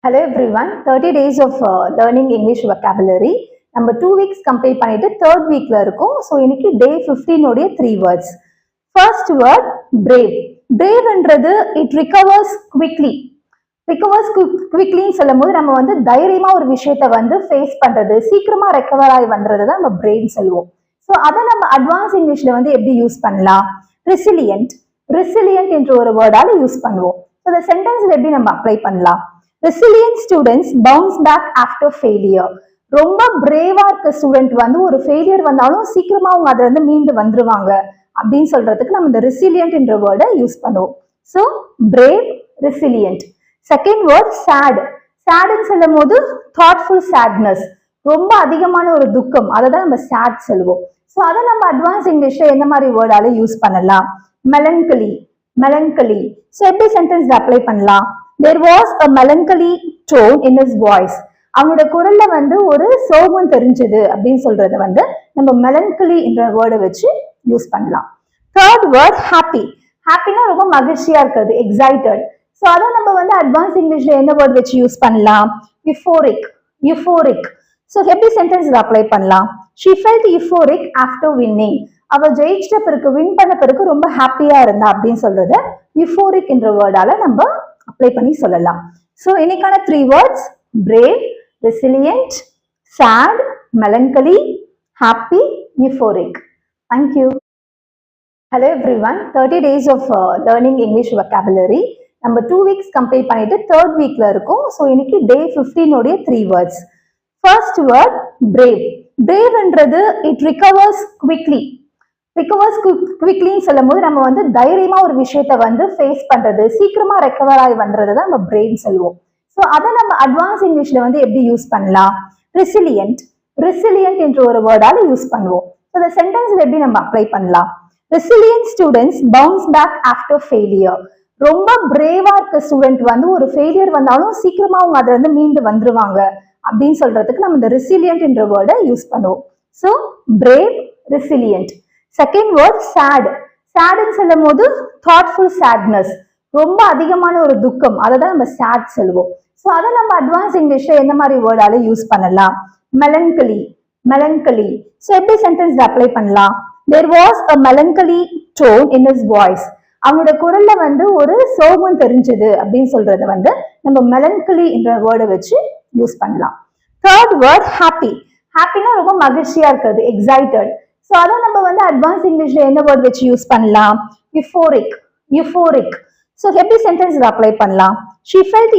Hello everyone, 30 days of learning English vocabulary. நம்ம 2 weeks complete பண்ணிட்டு third weekல இருக்கோம். So இன்னைக்கு day 15 உடைய 3 words. First word, brave. Braveன்றது it recovers quickly. Recovers quickly சொல்லும் போது நம்ம வந்து தைரியமா ஒரு விஷயத்தை வந்து ஃபேஸ் பண்றது, சீக்கிரமா ரெக்கவர் ஆகி வந்துறது தான் நம்ம brain சொல்லுவோம். ஸோ அதை நம்ம அட்வான்ஸ் இங்கிலீஷ்ல வந்து எப்படி யூஸ் பண்ணலாம்? ரெசிலியன்ட். ரெசிலியன்ட் என்ற ஒரு வேர்டால யூஸ் பண்ணுவோம். ஸோ இந்த சென்டென்ஸ்ல எப்படி நம்ம அப்ளை பண்ணலாம்? Resilient students bounce back after failure. ரொம்ப பிரேவா இருக்க ஸ்டூடெண்ட் வந்து ஒரு ஃபெயிலியர் வந்தாலும் சீக்கிரமா அவங்க அதுல இருந்து மீண்டு வந்துருவாங்க அப்படின்னு சொல்றதுக்கு நம்ம இந்த ரெசிலியன்ட் என்ற வேர்டை யூஸ் பண்ணுவோம். So brave, resilient. Second word sad. சேட்னு சொல்லும் போது தாட்ஃபுல் சேட்னஸ், ரொம்ப அதிகமான ஒரு துக்கம், அதை தான் நம்ம சேட் சொல்லுவோம். ஸோ அதை நம்ம அட்வான்ஸ் இங்கிலீஷ்ல எந்த மாதிரி வேர்டால யூஸ் பண்ணலாம்? மெலங்கலி. மெலங்கலி. ஸோ எப்படி சென்டென்ஸ்ல அப்ளை பண்ணலாம்? There was a melancholy tone in his voice. அவனோட குரல்ல வந்து ஒரு சோகம் தெரிஞ்சது அப்படின்னு சொல்றத வந்து நம்ம melancholy என்ற வேர்டை வச்சு யூஸ் பண்ணலாம். Third word happy. ஹாப்பினா ரொம்ப மகிழ்ச்சியா இருக்கிறது, எக்ஸைட்டட். ஸோ அதை நம்ம வந்து அட்வான்ஸ் இங்கிலீஷ்ல என்ன வேர்ட் வச்சு யூஸ் பண்ணலாம்? யுஃபோரிக். யுஃபோரிக். ஸோ எப்படி சென்டென்ஸ் அப்ளை பண்ணலாம்? She felt euphoric after winning. அவ ஜெயிச்சிட்ட பிறகு, வின் பண்ண பிறகு ரொம்ப ஹாப்பியா இருந்தா அப்படின்னு சொல்றத யுஃபோரிக் என்ற வேர்டால நம்ம அப்ளை பண்ணி சொல்லலாம். ஸோ இன்னைக்கான 3 words brave, resilient, sad, melancholy, happy, euphoric. Thank you. Hello everyone, 30 days of learning English vocabulary. நம்ம 2 weeks கம்ப்ளீட் பண்ணிட்டு தேர்ட் வீக்ல இருக்கோம். ஸோ இன்னைக்கு day 15 உடைய 3 வேர்ட்ஸ். First word brave. பிரேவ்ன்றது இட் ரிகவர்ஸ் குவிக்லி. ரிகவர்ஸ் குவிக்லின்னு சொல்லும் போது நம்ம வந்து தைரியமா ஒரு விஷயத்த வந்து ஃபேஸ் பண்றது, சீக்கிரமா ரெக்கவர் ஆகி வந்துறது தான் நம்ம பிரெயின் சொல்லுவோம். ஸோ அதை நம்ம அட்வான்ஸ் இங்கிலீஷ்ல வந்து எப்படி யூஸ் பண்ணலாம்? ரெசிலியன்ட். ரெசிலியன்ட் என்ற ஒரு வேர்டால யூஸ் பண்ணுவோம். ஸோ இந்த சென்டென்ஸ்ல எப்படி நம்ம அப்ளை பண்ணலாம்? Resilient students bounce back after failure. ரொம்ப பிரேவா இருக்க ஸ்டூடெண்ட் வந்து ஒரு ஃபெயிலியர் வந்தாலும் சீக்கிரமா அவங்க அதுல இருந்து மீண்டு வந்துருவாங்க அப்படின்னு சொல்றதுக்கு நம்ம இந்த ரெசிலியன்ட் என்ற வேர்டை யூஸ் பண்ணுவோம். So brave, resilient. Second word sad. சேட்னு சொல்லும் போது தாட்ஃபுல் சேட்னஸ், ரொம்ப அதிகமான ஒரு துக்கம், அதை தான் நம்ம சேட் சொல்லுவோம். ஸோ அதை நம்ம அட்வான்ஸ் இங்கிலீஷ்ல எந்த மாதிரி வேர்டால யூஸ் பண்ணலாம்? மெலங்கலி. மெலங்கலி. ஸோ எப்படி சென்டென்ஸ்ல அப்ளை பண்ணலாம்? There was a melancholy tone in his voice. அவனோட குரல்ல வந்து ஒரு சோகம் தெரிஞ்சது அப்படின்னு சொல்றத வந்து நம்ம மெலங்கலி என்ற வேர்டை வச்சு யூஸ் பண்ணலாம். Third word happy. ஹாப்பினா ரொம்ப மகிழ்ச்சியா இருக்கிறது, எக்ஸைட்டட். ஸோ அதை நம்ம வந்து அட்வான்ஸ் இங்கிலீஷ்ல என்ன வேர்ட் வச்சு யூஸ் பண்ணலாம்? யுஃபோரிக். யுஃபோரிக். ஸோ எப்படி சென்டென்ஸ் அப்ளை பண்ணலாம்? She felt